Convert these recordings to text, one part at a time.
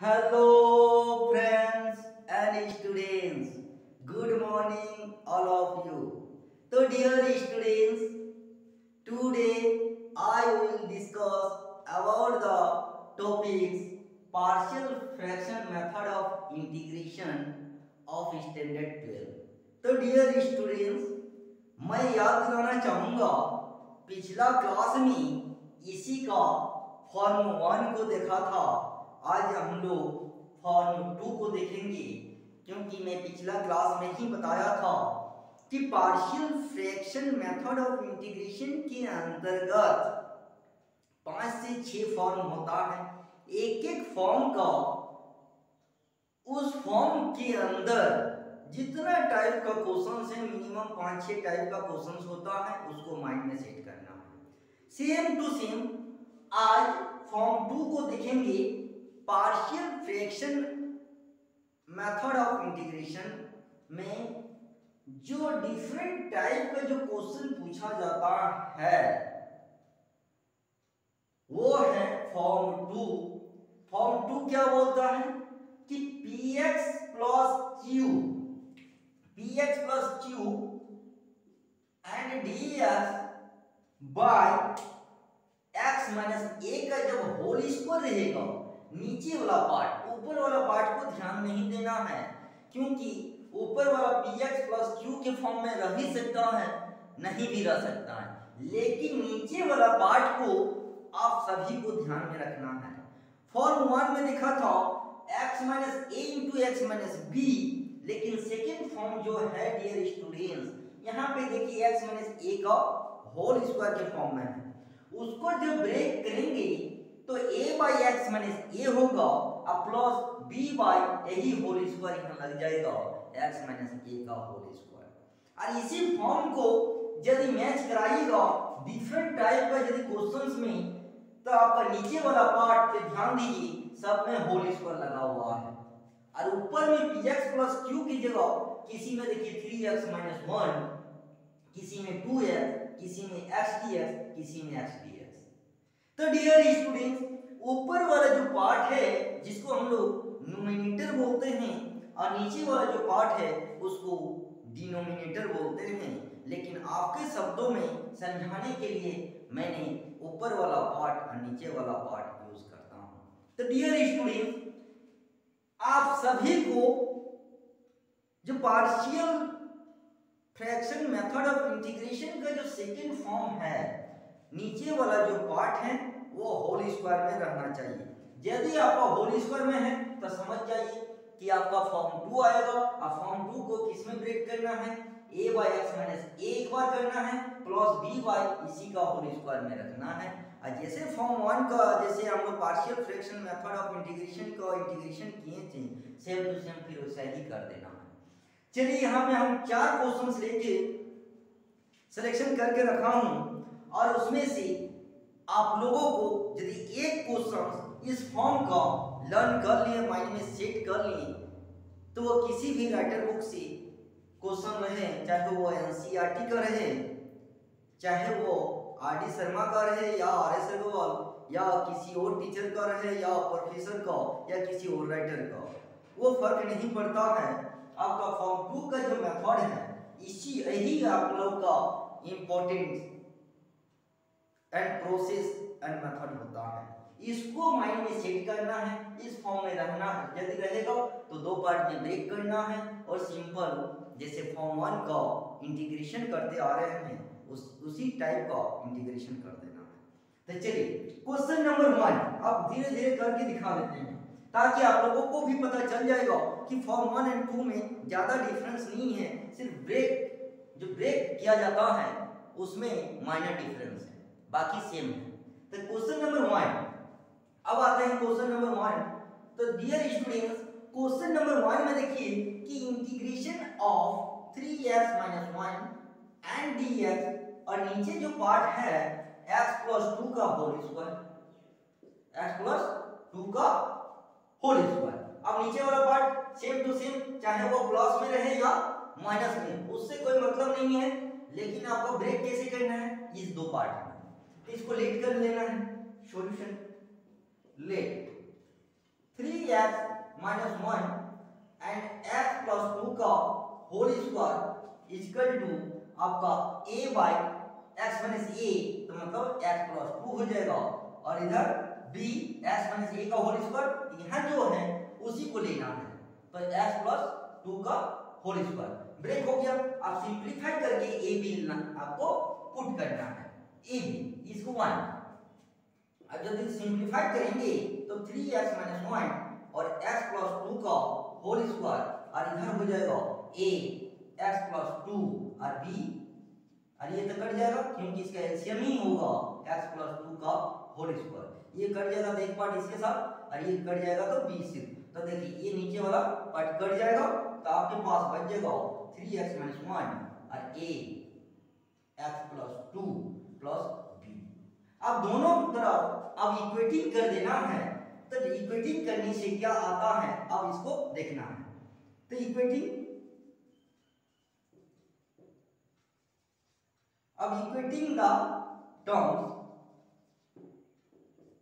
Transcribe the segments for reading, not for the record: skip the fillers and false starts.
Hello friends and students. Good morning all of you. So dear students, today I will discuss about the topics partial fraction method of integration of standard 12. तो dear students, मैं याद दिलाना चाहूँगा पिछला class में इसी का form 1 को देखा था। आज हम लोग फॉर्म 2 को देखेंगे, क्योंकि मैं पिछला क्लास में ही बताया था कि partial fraction method of integration के अंतर्गत 5 से 6 फॉर्म होता है। एक एक फॉर्म का उस फॉर्म के अंदर जितना टाइप का क्वेश्चन है, मिनिमम 5-6 टाइप का क्वेश्चन होता है, उसको माइंड में सेट करना है। सेम टू सेम आज फॉर्म 2 को देखेंगे। Partial fraction method of integration में जो डिफरेंट टाइप का जो क्वेश्चन पूछा जाता है वो है फॉर्म 2। फॉर्म 2 क्या बोलता है कि px plus q and dx by x minus a का जब होल स्क्वायर रहेगा, नीचे वाला पार्ट, ऊपर वाला पार्ट को ध्यान नहीं देना है, क्योंकि ऊपर वाला px प्लस q के फॉर्म में रह भी सकता है, नहीं भी रह सकता है, लेकिन नीचे वाला पार्ट को आप सभी को ध्यान में रखना है। फॉर्म 1 में देखा था x माइनस ए इंटू एक्स माइनस बी, लेकिन सेकेंड फॉर्म जो है डियर स्टूडेंट्स, यहाँ पे देखिए x माइनस ए का होल स्क्वायर के फॉर्म में है। उसको जब ब्रेक करेंगे तो a बाई एक्स माइनस ए होगा और प्लस b बाई यही होल स्क्वायर यहाँ लग जाएगा x माइनस ए का होल स्क्वायर। और इसी फॉर्म को यदि मैच कराइएगा डिफरेंट टाइप का यदि क्वेश्चंस में, तो आपका नीचे वाला पार्ट पे ध्यान दीजिए, सब में होल स्क्वायर लगा हुआ है, और ऊपर में px प्लस q की जगह किसी में देखिए 3x माइनस 1, किसी में 2x, किसी में x dx, किसी में x dx। तो डियर स्टूडेंट्स, ऊपर वाला जो पार्ट है जिसको हम लोग न्यूमरेटर बोलते हैं, और नीचे वाला जो पार्ट है उसको डिनोमिनेटर बोलते हैं, लेकिन आपके शब्दों में समझाने के लिए मैंने ऊपर वाला पार्ट और नीचे वाला पार्ट यूज करता हूं। तो डियर स्टूडेंट्स, आप सभी को जो partial fraction method of integration का जो सेकेंड फॉर्म है, नीचे वाला जो पार्ट है वो होल स्क्वायर में रहना चाहिए। यदि आपका होल स्क्वायर में है तो समझ जाइए कि आपका फॉर्म 2 आएगा, और फॉर्म 2 को किस में ब्रेक करना है, a बाई एक्स माइनस ए एक बार करना है, प्लस b बाई इसी का होल स्क्वायर में रखना है। और जैसे फॉर्म 1 का, जैसे हम लोग partial fraction method of integration का इंटीग्रेशन किए थे, सेम टू सेम फिर वैसा ही कर देना है। चलिए यहाँ पे हम 4 क्वेश्चंस लेके सिलेक्शन करके रखा हूं, और उसमें से आप लोगों को यदि एक क्वेश्चन इस फॉर्म का लर्न कर लिए, माइंड में सेट कर लिए, तो वो किसी भी राइटर बुक से क्वेश्चन रहे, चाहे वो एनसीईआरटी का रहे, चाहे वो आर.डी. शर्मा का रहे, या आर.एस. अग्रवाल, या किसी और टीचर का रहे, या प्रोफेसर का, या किसी और राइटर का, वो फर्क नहीं पड़ता है। आपका फॉर्म 2 का जो मेथड है, इसी यही आप लोग का important and process and method होता है। इसको माइंड में सेट करना है, इस फॉर्म में रहना है। यदि रहेगा तो 2 पार्ट में ब्रेक करना है, और सिंपल जैसे फॉर्म 1 का इंटीग्रेशन करते आ रहे हैं उसी टाइप का इंटीग्रेशन कर देना है। तो चलिए क्वेश्चन नंबर 1 आप धीरे धीरे करके दिखा देते हैं, ताकि आप लोगों को भी पता चल जाएगा कि फॉर्म 1 एंड 2 में ज्यादा डिफरेंस नहीं है, सिर्फ ब्रेक किया जाता है उसमें माइनर डिफरेंस है, बाकी सेम है। तो क्वेश्चन नंबर 1, अब आते हैं क्वेश्चन नंबर 1। तो डियर स्टूडेंट्स, क्वेश्चन नंबर 1 में देखिए कि integration of 3x minus 1 and dx, और नीचे जो पार्ट है x प्लस 2 का होल स्क्वायर, x प्लस 2 का होल स्क्वायर। अब नीचे वाला पार्ट सेम टू सेम, चाहे वो प्लस में रहे या माइनस में, उससे कोई मतलब नहीं है, लेकिन आपको ब्रेक कैसे करना है, इस 2 पार्ट में। तो इसको लेट कर लेना है, solution let 3 3x minus 1 and x plus 2 का होल स्क्वायर इक्वल टू आपका a बाई एक्स माइनस ए, तो मतलब x प्लस 2 हो जाएगा। और इधर b x माइनस ए का होल स्क्वायर यहाँ जो है उसी को लेना है, तो x प्लस 2 का होल स्क्वायर ब्रेक हो गया। आप सिंप्लीफाई करके ए बी आपको पुट करना है, ए बी इसको 1। अब जब सिंप्लीफाई करेंगे तो 3x माइनस 1 और x प्लस 2 का होल स्क्वायर, और इधर हो जाएगा a x प्लस 2 और b, और ये तो कट जाएगा क्योंकि इसका एलसीएम ही होगा x प्लस 2 का होल स्क्वायर। ये कट जाएगा तो एक पार्ट इसके साथ, और ये कट जाएगा तो b सिर्फ। तो देखिए ये नीचे वाला पार्ट कट जाएगा, तो आपके पास बच जाएगा 3x माइनस 1 और a x plus 2 plus b। अब दोनों तरफ अब इक्वेटिंग कर देना है, तो इक्वेटिंग करने से क्या आता है अब इसको देखना है। तो इक्वेटिंग, अब इक्वेटिंग द टर्म्स,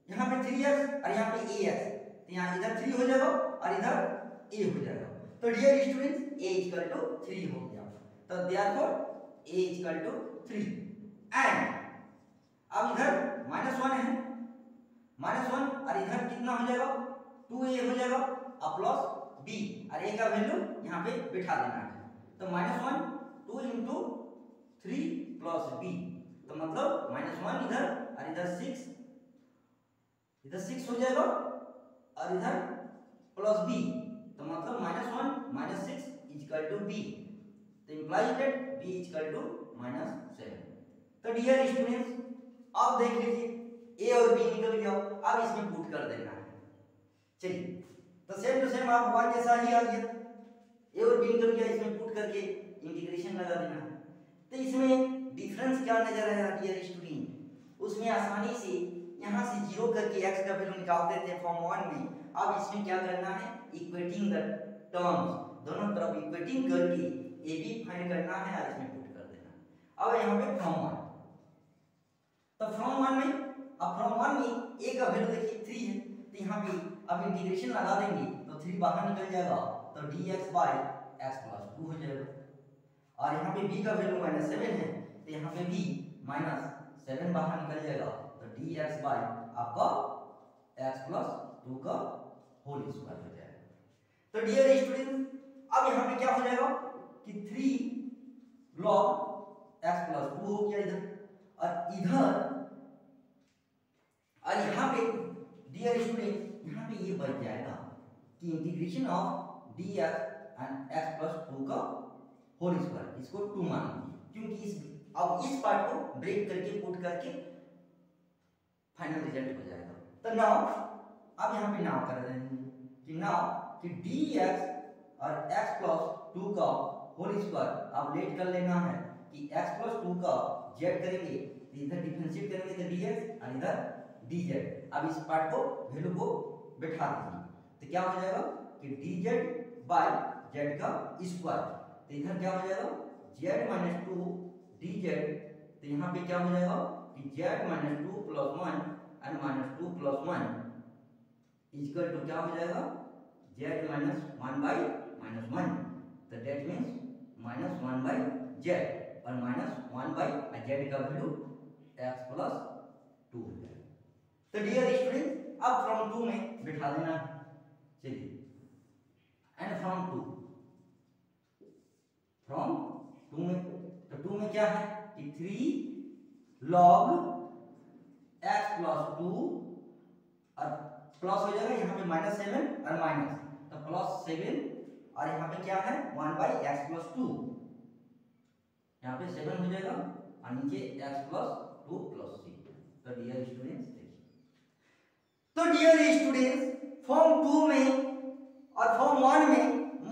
यहाँ पे 3x और यहाँ पे ax, तो यहाँ इधर 3 हो जाएगा और इधर a हो जाएगा। तो dear students a equal to 3 हो गया, तो therefore a equal to 3 and अब इधर -1 है, -1 और इधर कितना हो जाएगा 2a हो जाएगा और प्लस b, और a का वैल्यू यहाँ पे बिठा देना है। तो -1 2 इंटू 3 प्लस b, तो मतलब -1 इधर और इधर 6, इधर 6 हो जाएगा और इधर प्लस b, तो मतलब -1 - 6 इक्वल टू b, तो implies that b equal to -7। तो डियर स्टूडेंट्स अब देख लीजिए a और b निकल गया, अब इसमें पुट कर देना है। चलिए तो सेम टू सेम आप वन जैसा ही आ गया, a और b निकल गया, इसमें पुट करके इंटीग्रेशन लगा देना है। तो इसमें डिफरेंस क्या नजर आया डियर स्टूडेंट, उसमें आसानी से यहाँ से 0 करके x का वैल्यू निकाल देते हैं फॉर्म 1 में। अब इसमें क्या करना है, इक्वेटिंग द टर्म्स, दोनों तरफ इक्वेटिंग करके a b फाइंड करना है और इसमें पुट कर देना है। अब यहाँ पे फॉर्म 1, तो फॉर्म 1 में, अब फॉर्म 1 में a का वैल्यू देखिए 3 है, तो यहाँ पे अब इंटीग्रेशन लगा देंगे तो 3 बाहर निकल जाएगा, तो dx बाय x प्लस 2 हो जाएगा। और यहाँ पे b का वैल्यू -7 है, तो यहाँ पे भी -7 बाहर निकल जाएगा, तो dx बाय आपका x प्लस 2 का होल स्क्वायर हो जाएगा। तो डियर स्टूडेंट अब यहाँ पे क्या हो जाएगा कि 3 log x प्लस 2 हो गया इधर, और इधर, और यहाँ पे डियर स्टूडेंट यहाँ पे ये बच जाएगा कि integration of dx and x plus 2 का होल स्क्वायर, इसको 2 मान लीजिए क्योंकि अब इस पार्ट को ब्रेक करके पुट करके फाइनल रिजल्ट हो जाएगा। तो नाउ अब यहाँ पे नाउ कर देंगे कि नाउ कि dx और x प्लस 2 का होल स्क्वायर अब लेट कर लेना है कि x प्लस 2 का z करेंगे, तो इधर डिफरेंशिएट करेंगे तो dx और इधर dz। अब इस पार्ट को वैल्यू को बैठा दीजिए, तो क्या हो जाएगा कि dz बाय z का स्क्वायर, तो इधर क्या हो जाएगा z - 2 dz, तो यहाँ पे क्या हो जाएगा कि z - 2 plus 1 and -2 plus 1 equal to क्या हो जाएगा z - 1 बाई -1, तो दैट मींस -1 बाई z, और -1 बाई z का वैल्यू x प्लस 2 हो जाएगा। तो डियर स्टूडेंट अब फ्रॉम 2 में बिठा देना है। चलिए एंड फ्रॉम 2 में, तो 2 में क्या है कि 3 log x प्लस 2 और प्लस हो जाएगा यहाँ पे -7 और माइनस, तो प्लस 7, और यहाँ पे क्या है 1 बाई एक्स प्लस 2, यहाँ पे 7 हो जाएगा और नीचे x प्लस 2 प्लस 3। तो डियर स्टूडेंट्स देखिए, तो डियर स्टूडेंट्स फॉर्म 2 में और फॉर्म 1 में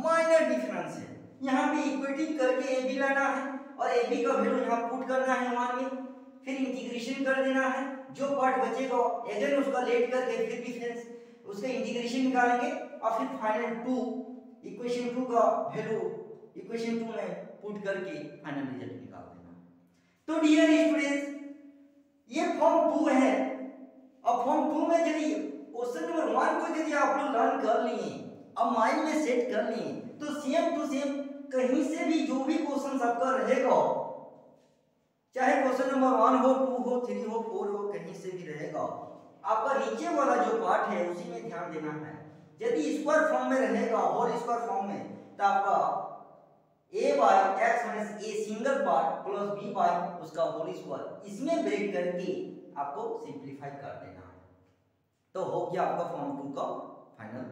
माइनर डिफरेंस है। यहाँ पे इक्वेटिंग करके ए बी लाना है और ए बी का वैल्यू यहाँ पुट करना है 1 में, फिर इंटीग्रेशन कर देना है, जो पार्ट बचेगा अगेन उसका लेट करके फिर डिफरेंस उसका इंटीग्रेशन निकालेंगे और फिर फाइनल 2 इक्वेशन 2 का वैल्यू इक्वेशन 2 में पुट करके फाइनल रिजल्ट निकाल देना। तो डियर स्टूडेंट्स ये फॉर्म 2 है, और फॉर्म 2 में यदि क्वेश्चन नंबर 1 को यदि आप लोग लर्न कर लिए अब माइंड में सेट कर लिए तो सेम टू सेम कहीं से भी जो भी क्वेश्चन आपका रहेगा, चाहे क्वेश्चन नंबर 1 हो, 2 हो, 3 हो, 4 हो, कहीं से भी रहेगा, आपका नीचे वाला जो पार्ट है उसी में ध्यान देना है। यदि स्क्वायर फॉर्म में रहेगा, होल स्क्वायर फॉर्म में, तो आपका a by x minus a single part plus b by उसका होल स्क्वायर, इसमें ब्रेक करके आपको सिंपलीफाई कर देना है। तो हो गया आपका फॉर्म 2 का फाइनल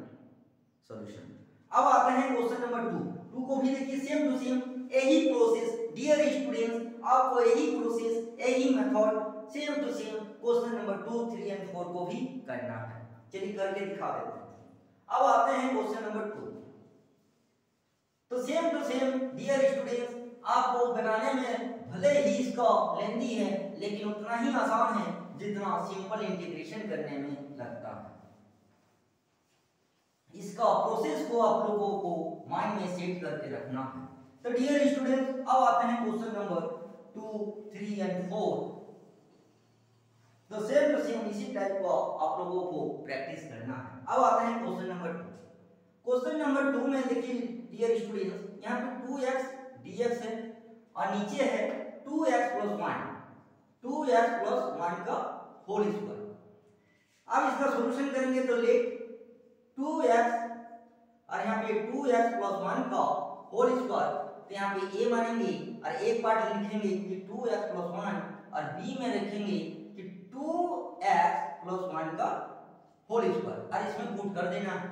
सॉल्यूशन। अब आते हैं क्वेश्चन नंबर 2 को भी देखिए सेम टू सेम यही प्रोसेस, डियर स्टूडेंट्स आपको यही प्रोसेस, यही method same to same question number 2, 3 and 4 को भी करना है। चलिए करके दिखा देते हैं। अब आते हैं क्वेश्चन नंबर 2। तो same to same dear students आपको बनाने में भले ही इसका लेंथी है लेकिन उतना ही आसान है जितना सिंपल इंटीग्रेशन करने में लगता है। इसका प्रोसेस को आप लोगों को माइंड में सेट करके रखना है। तो डियर स्टूडेंट्स अब आते हैं क्वेश्चन नंबर 2, 3 एंड 4। तो सेम टू सेम इसी टाइप का आप लोगों को प्रैक्टिस करना है। अब आते हैं क्वेश्चन नंबर 2। क्वेश्चन नंबर 2 में देखिए डियर स्टूडेंट्स यहाँ पे 2x dx है और नीचे है 2x + 1, 2x + 1 का होल स्क्वायर। अब इसका सॉल्यूशन करेंगे तो लेट 2x और यहाँ पे 2x + 1 का होल स्क्वायर, तो यहाँ पे a मानेंगे और एक पार्ट लिखेंगे कि 2x + 1 और b में रखेंगे कि 2x + 1 का होल स्क्वायर और इसमें पुट कर देना है,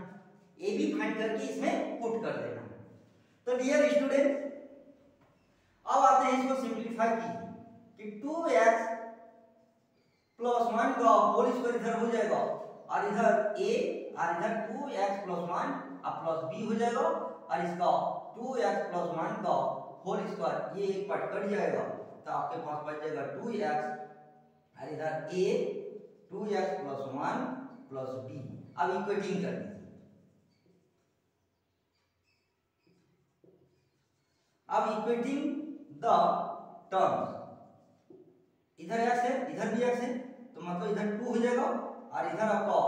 a भी फाइंड करके इसमें पुट कर देना है। तो डियर स्टूडेंट अब आते हैं इसको सिंपलीफाई कीजिए कि 2x + 1 का होल स्क्वायर इधर हो जाएगा और इधर a और इधर 2x + 1 और प्लस b हो जाएगा और इसका 2x + 1 का होल स्क्वायर ये एक पार्ट कट जाएगा तो आपके पास बच जाएगा 2x और इधर a 2x + 1 प्लस b। अब इक्वेटिंग कर दीजिए। अब इक्वेटिंग द टर्म्स, इधर x है इधर भी x है तो मतलब इधर 2 हो जाएगा और इधर आपका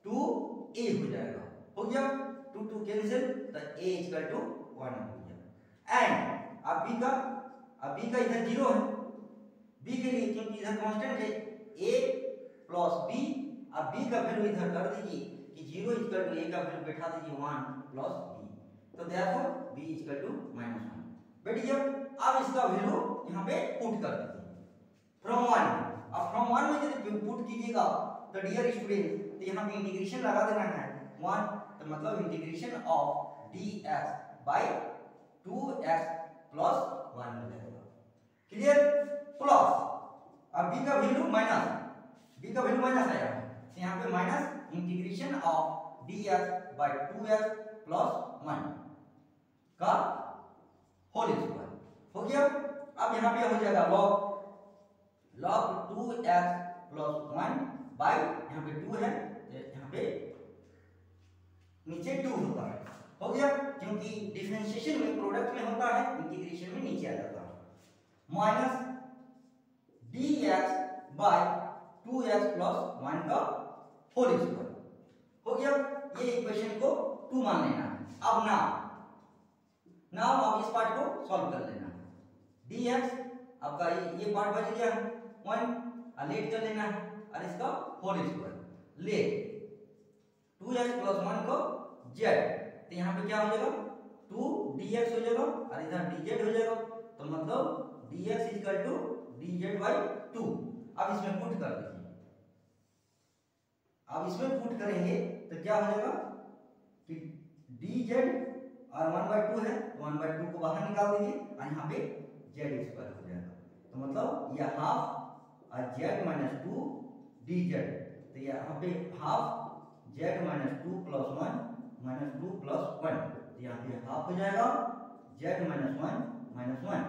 2a हो जाएगा। हो गया 2 2 कैंसिल तो a = 1 हो गया। एंड अब b का इधर 0 है, b के लिए क्योंकि इधर कांस्टेंट है a + b, अब b का वैल्यू इधर कर दीजिए कि 0 = a का वैल्यू बैठा दीजिए 1 + b, तो देयरफॉर b = -1 बैठ गया। अब इसका वैल्यू यहाँ पे पुट कर दीजिए फ्रॉम 1 में। अब फ्रॉम 1 में यदि पुट कीजिएगा तो डियर स्टूडेंट तो यहाँ पे इंटीग्रेशन लगा देना है 1, तो मतलब integration of dx by 2x + 1 हो जाएगा। क्लियर? प्लस अब b का वैल्यू माइनस आया है तो यहाँ पे minus integration of dx by 2x + 1 का होल स्क्वायर हो गया। अब यहाँ पे हो जाएगा log 2x + 1 बाय यहाँ पे 2 है यहाँ पे नीचे 2 होता है। हो गया क्योंकि डिफरेंशिएशन में प्रोडक्ट में होता है, इंटीग्रेशन में नीचे आ जाता है। माइनस dx बाय 2x + 1 का होल स्क्वायर हो गया। ये इक्वेशन को 2 मान लेना है। अब नाउ अब इस पार्ट को सॉल्व कर लेना है। dx आपका ये पार्ट बच गया है 1 लेट कर लेना है और इसका होल स्क्वायर लेट 2x + 1 को z, तो यहाँ पे क्या हो जाएगा 2 dx हो जाएगा और इधर dz हो जाएगा तो मतलब dx = dz/2। अब इसमें पुट कर दीजिए। अब इसमें पुट करेंगे तो क्या हो जाएगा कि dz और 1/2 है तो 1/2 को बाहर निकाल दीजिए और यहाँ पे z² हो जाएगा तो मतलब यह हाफ और z - 2 dz, तो यहाँ पे हाफ z - 2 + 1 - 2 + 1, तो यहाँ पे हाफ हो जाएगा z - 1 - 1,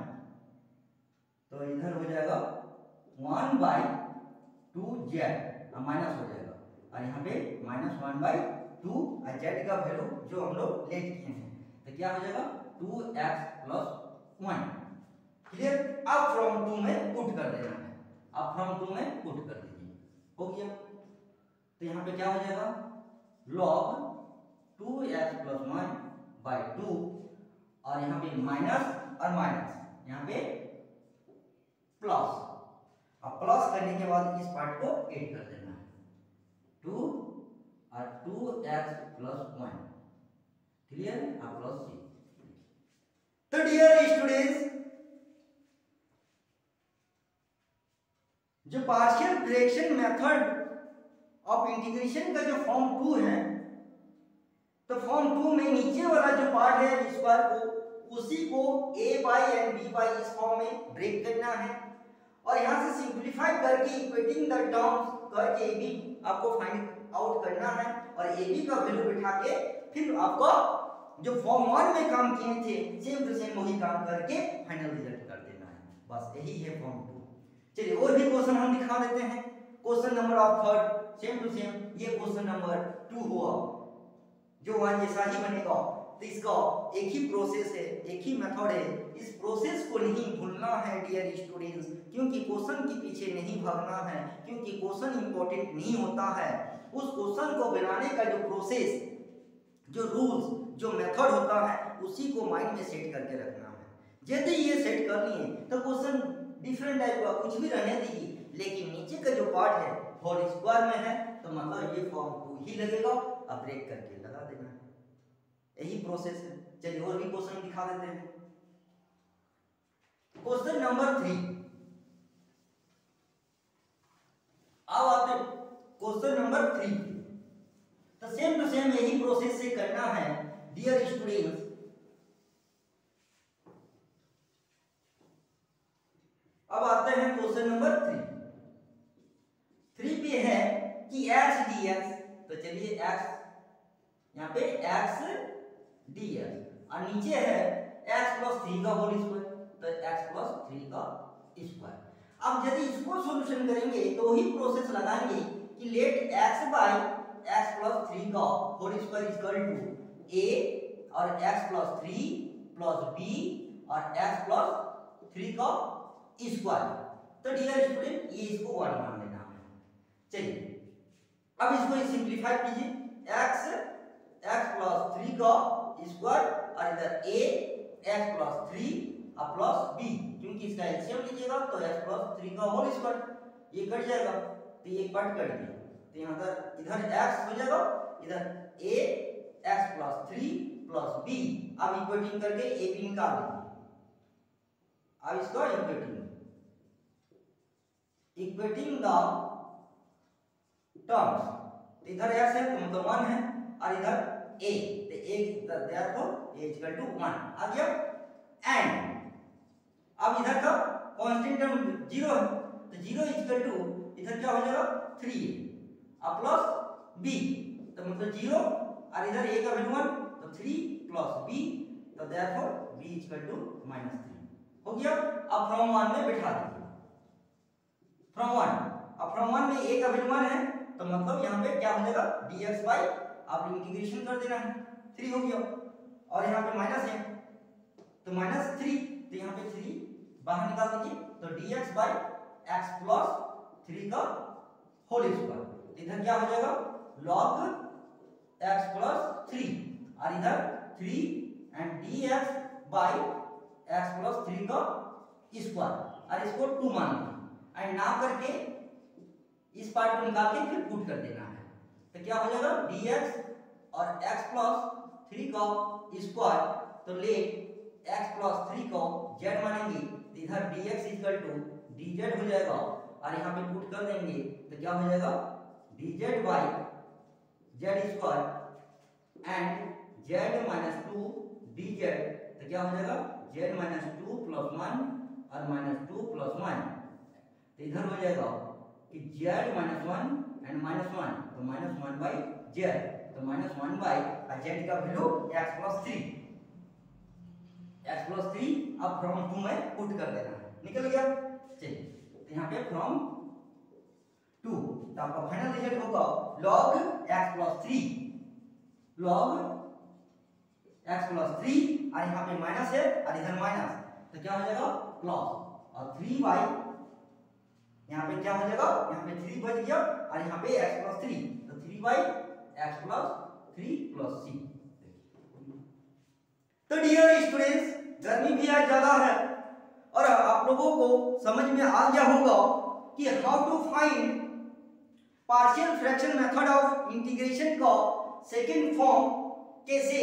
तो इधर हो जाएगा 1/2z माइनस हो जाएगा और यहाँ पे -1/2 और z का वैल्यू जो हम लोग लेट किए हैं तो क्या हो जाएगा 2x + 1। क्लियर? अब फ्रॉम 2 में पुट कर देना है। अब फ्रॉम 2 में पुट कर दीजिए। हो गया तो यहाँ पे क्या हो जाएगा log 2x+1/2 और यहाँ पे माइनस और माइनस, यहाँ पे प्लस। अब प्लस करने के बाद इस पार्ट को ऐड कर देना है, 2 और 2x+1, क्लियर है, आप प्लस सी। तो डियर स्टूडेंट्स, जो partial fraction method of integration का जो फॉर्म 2 है, तो फॉर्म 2 में नीचे वाला जो पार्ट है स्क्वायर को, उसी को a by and b by इस फॉर्म में ब्रेक करना है और यहां से सिंप्लीफाई करके इक्वेटिंग द टर्म्स करके ab आपको फाइंड आउट करना है और ab का वैल्यू बिठा के फिर आपको जो फॉर्म 1 में काम किए थे सेम टू सेम वही काम करके फाइनल रिजल्ट कर देना है, बस यही है फॉर्म 2। चलिए और भी क्वेश्चन हम दिखा देते हैं। Question number of third same to same, ये क्वेश्चन नंबर 2 हुआ जो वहां जैसा ही बनेगा। तो इसका एक ही प्रोसेस है, एक ही मेथड है, इस प्रोसेस को नहीं भूलना है डियर स्टूडेंट्स, क्योंकि क्वेश्चन के पीछे नहीं भागना है, क्योंकि क्वेश्चन इंपॉर्टेंट नहीं होता है। उस क्वेश्चन को बनाने का जो प्रोसेस, जो रूल्स, जो मेथड होता है, उसी को माइंड में सेट करके रखना है। यदि ये सेट कर लिए तो क्वेश्चन डिफरेंट टाइप का कुछ भी रहने दीजिए, लेकिन नीचे का जो पार्ट है होल स्क्वायर में है, तो मतलब ये फॉर्म 2 ही लगेगा, अब ब्रेक करके लगा देना है, यही प्रोसेस है। चलिए और भी क्वेश्चन दिखा देते हैं। क्वेश्चन नंबर 3, अब आते क्वेश्चन नंबर 3। तो सेम टू सेम यही प्रोसेस से करना है डियर स्टूडेंट्स। अब आते हैं क्वेश्चन नंबर 3 पे है कि x dx, तो चलिए x यहाँ पे x dx और नीचे है x+3 का होल स्क्वायर, तो x+3 का स्क्वायर। अब यदि इसको सॉल्यूशन करेंगे तो वही प्रोसेस लगाएंगे कि लेट x बाई x+3 का whole square equal to a और x+3 प्लस b और x+3 का स्क्वायर। तो डियर स्टूडेंट ये इसको 1 मान लेना है। चलिए अब इसको सिंपलीफाई कीजिए, x+3 का स्क्वायर और इधर a x+3 और प्लस b, क्योंकि इसका एलसीएम लीजिएगा तो x+3 का होल स्क्वायर, ये कट जाएगा, तो ये कट कर दिया, तो यहाँ पर इधर x हो जाएगा, इधर a x+3 प्लस b। अब इक्वेटिंग करके a b निकाल लीजिए। अब इसको इक्वेटिंग द टर्म्स, इधर x है तो मतलब 1 है और इधर a, तो a therefore a equal to 1 आ गया। एंड अब इधर का कांस्टेंट टर्म 0 है, तो 0 इक्वल टू इधर क्या हो जाएगा 3 और प्लस b, तो मतलब 0 और इधर a का वैल्यू 1, तो 3 प्लस b, तो देयरफॉर b इक्वल टू -3 हो गया। अब फ्रॉम 1 में बिठा दीजिए, फ्रॉम 1, अब फ्रॉम 1 में a का वैल्यू 1 है, तो मतलब यहाँ पे क्या हो जाएगा dx बाई, आप इंटीग्रेशन कर देना है, 3 हो गया और यहाँ पे माइनस है तो -3, तो यहाँ पे 3 बाहर निकाल दीजिए, तो dx बाई x+3 का होल स्क्वायर, इधर क्या हो जाएगा log x+3 और इधर 3 एंड dx बाई x+3 का स्क्वायर और इसको 2 मान लेना एंड ना करके इस पार्ट को निकाल के फिर पुट कर देना है, तो क्या हो जाएगा dx और x+3 का स्क्वायर, तो ले x+3 को z मानेंगे, तो इधर dx इक्वल टू dz हो जाएगा और यहाँ पे पुट कर देंगे, तो क्या हो जाएगा dz by z square and z -2 dz, तो क्या हो जाएगा z -2 प्लस 1 और -2 प्लस 1, तो इधर हो जाएगा कि z -1 एंड -1, तो -1 बाई z, तो -1 बाई z का वैल्यू x+3 अब फ्रॉम 2 में पुट कर देना है, निकल गया। चलिए तो यहाँ पे फ्रॉम 2, तो आपका फाइनल रिजल्ट होगा log x+3 और यहाँ पे माइनस है और इधर माइनस, तो क्या हो जाएगा प्लस और 3 बाई, यहाँ पे क्या हो जाएगा, यहाँ पे 3 बच गया और यहाँ पे x+3, तो 3 बाई x+3 प्लस c। तो डियर स्टूडेंट्स, गर्मी भी आज ज़्यादा है और आप लोगों को समझ में आ गया होगा कि how to find partial fraction method of integration का सेकंड फॉर्म कैसे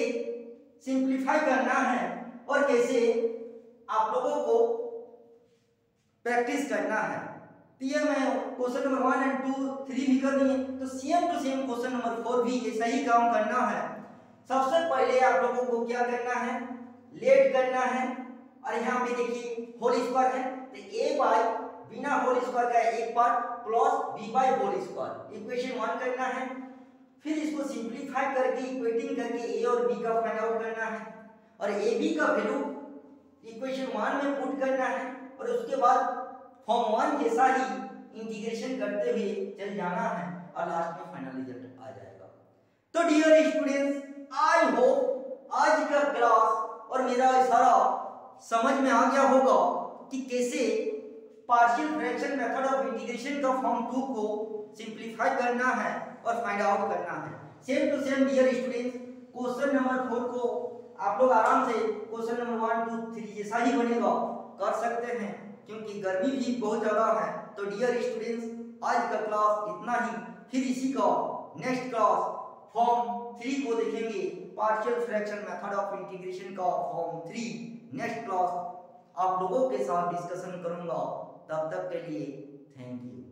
सिंप्लीफाई करना है और कैसे आप लोगों को प्रैक्टिस करना है। तो ये मैं क्वेश्चन नंबर 1 एंड 2 3 भी कर दिए, तो same to same question number 4 भी ऐसा ही काम करना है। सबसे पहले आप लोगों को क्या करना है, लेट करना है और यहाँ पे देखिए होल स्क्वायर है, तो a बाय बिना होल स्क्वायर का एक part plus b by whole square equation 1 करना है। फिर इसको सिंप्लीफाई करके इक्वेटिंग करके a और b का फाइंड आउट करना है और ab का वैल्यू इक्वेशन 1 में पुट करना है और उसके बाद फॉर्म 1 जैसा ही इंटीग्रेशन करते हुए चल जाना है और लास्ट में फाइनल रिजल्ट आ जाएगा। तो डियर स्टूडेंट्स, आई होप आज का क्लास और मेरा सारा समझ में आ गया होगा कि कैसे partial fraction method of integration का फॉर्म 2 को सिंप्लीफाई करना है और फाइंड आउट करना है। Same to same dear students, question number 4 को आप लोग आराम से क्वेश्चन नंबर 1 2 3 जैसा ही बनेगा कर सकते हैं, क्योंकि गर्मी भी बहुत ज़्यादा है। तो डियर स्टूडेंट्स, आज का क्लास इतना ही, फिर इसी का नेक्स्ट क्लास फॉर्म 3 को देखेंगे, partial fraction method of integration का फॉर्म 3 नेक्स्ट क्लास आप लोगों के साथ डिस्कशन करूंगा। तब तक के लिए थैंक यू।